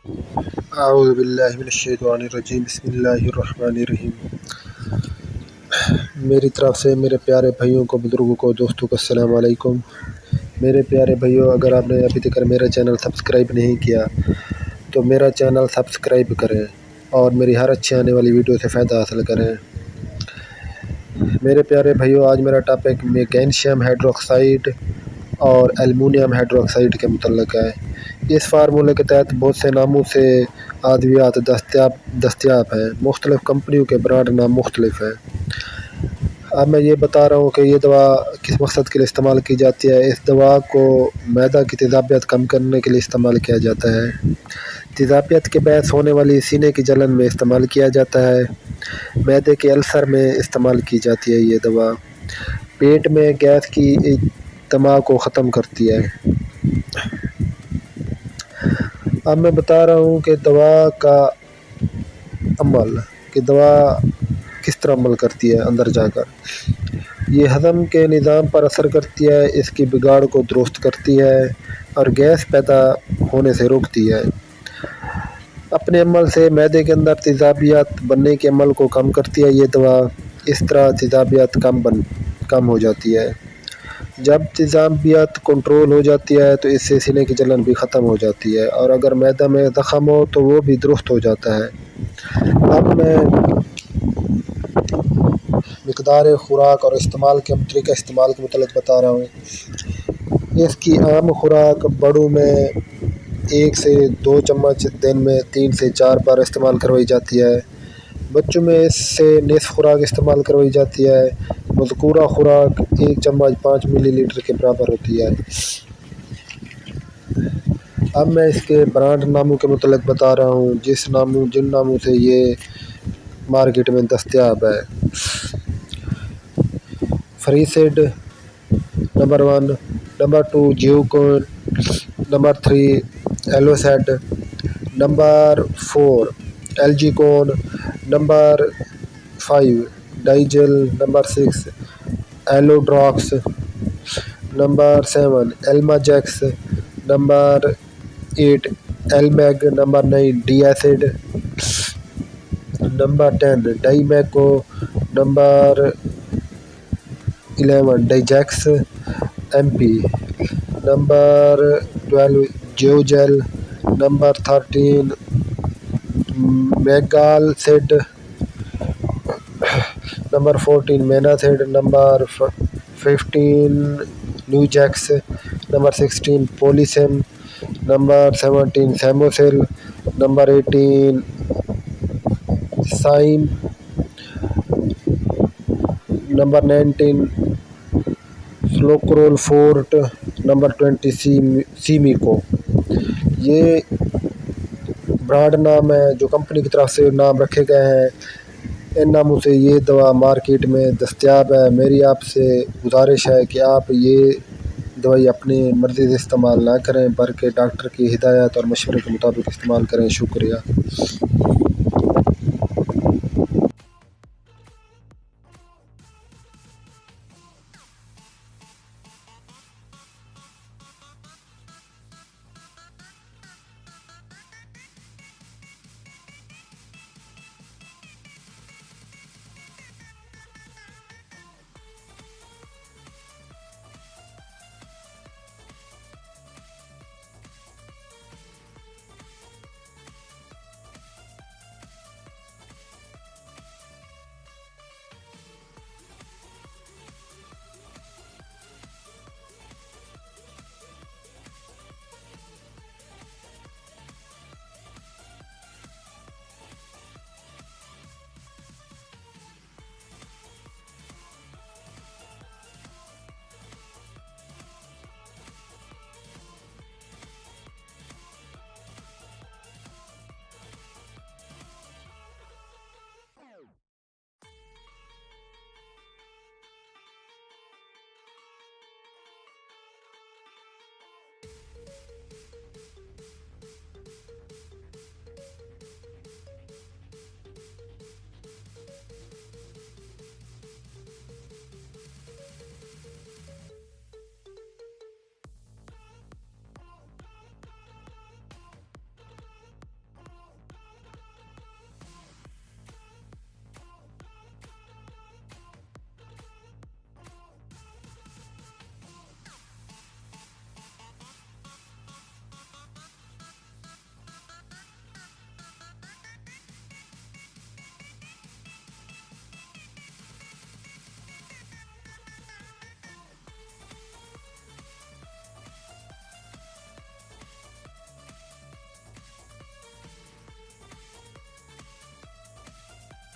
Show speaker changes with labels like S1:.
S1: اعوذ باللہ من الشیطان الرجیم، بسم اللہ الرحمن الرحیم۔ میری طرف سے میرے پیارے بھائیوں کو، بزرگوں کو، دوستوں کو السلام علیکم۔ میرے پیارے بھائیوں، اگر آپ نے ابھی تک میرا چینل سبسکرائب نہیں کیا تو میرا چینل سبسکرائب کریں اور میری ہر اچھی آنے والی ویڈیو سے فائدہ حاصل کریں۔ میرے پیارے بھائیوں، آج میرا ٹاپک میگنیشیم ہائیڈروکسائڈ اور ایلومینیم ہائیڈروکسائڈ کے متعلق ہے۔ اس فارمولے کے تحت بہت سے ناموں سے ادویات دستیاب ہیں، مختلف کمپنیوں کے برانڈ نام مختلف ہیں۔ اب میں یہ بتا رہا ہوں کہ یہ دوا کس مقصد کے لیے استعمال کی جاتی ہے۔ اس دوا کو معدہ کی تیزابیت کم کرنے کے لیے استعمال کیا جاتا ہے۔ تیزابیت کے باعث ہونے والی سینے کی جلن میں استعمال کیا جاتا ہے۔ معدے کے السر میں استعمال کی جاتی ہے یہ دوا۔ پیٹ میں گیس کی اجتماع کو ختم کرتی ہے۔ اب میں بتا رہا ہوں کہ دوا کا عمل، کہ دوا کس طرح عمل کرتی ہے اندر جا کر۔ یہ ہضم کے نظام پر اثر کرتی ہے، اس کی بگاڑ کو درست کرتی ہے اور گیس پیدا ہونے سے روکتی ہے۔ اپنے عمل سے معدے کے اندر تیزابیت بننے کے عمل کو کم کرتی ہے یہ دوا۔ اس طرح تیزابیت کم ہو جاتی ہے۔ جب تیزابیت کنٹرول ہو جاتی ہے تو اس سے سینے کی جلن بھی ختم ہو جاتی ہے، اور اگر معدہ میں زخم ہو تو وہ بھی درست ہو جاتا ہے۔ اب میں مقدار خوراک اور طریقہ استعمال کے متعلق بتا رہا ہوں۔ اس کی عام خوراک بڑوں میں 1 سے 2 چمچ دن میں 3 سے 4 بار استعمال کروائی جاتی ہے۔ بچوں میں اس سے نصف خوراک استعمال کروائی جاتی ہے۔ مذکورہ خوراک 1 چمچ 5 ملی لیٹر کے برابر ہوتی ہے۔ اب میں اس کے برانڈ ناموں کے متعلق بتا رہا ہوں، جن ناموں سے یہ مارکیٹ میں دستیاب ہے۔ فریسیڈ نمبر 1، نمبر 2 جیوکون، نمبر 3 ایلوسیڈ، نمبر 4 ایلجیکون، نمبر 5 ڈائجل، نمبر 6 ایلوڈراکس، نمبر 7 ایلماجیکس، نمبر 8 ایلمیگ، نمبر 9 ڈی ایسڈ، نمبر 10 ڈائیمیکو، نمبر 11 ڈائجیکس ایم پی، نمبر 12 جیوجیل، نمبر 13 میگال سیڈ، نمبر 14 میناسیڈ، نمبر 15 نیوجیکس، نمبر 16 پولیسم، نمبر 17 سیموسل، نمبر 18 سائم، نمبر 19 سلوکرول فورٹ، نمبر 20 سیمیکو۔ یہ برانڈ نام ہے جو کمپنی کی طرف سے نام رکھے گئے ہیں۔ ان ناموں سے یہ دوا مارکیٹ میں دستیاب ہے۔ میری آپ سے گزارش ہے کہ آپ یہ دوائی اپنی مرضی سے استعمال نہ کریں، بلکہ ڈاکٹر کی ہدایت اور مشورے کے مطابق استعمال کریں۔ شکریہ۔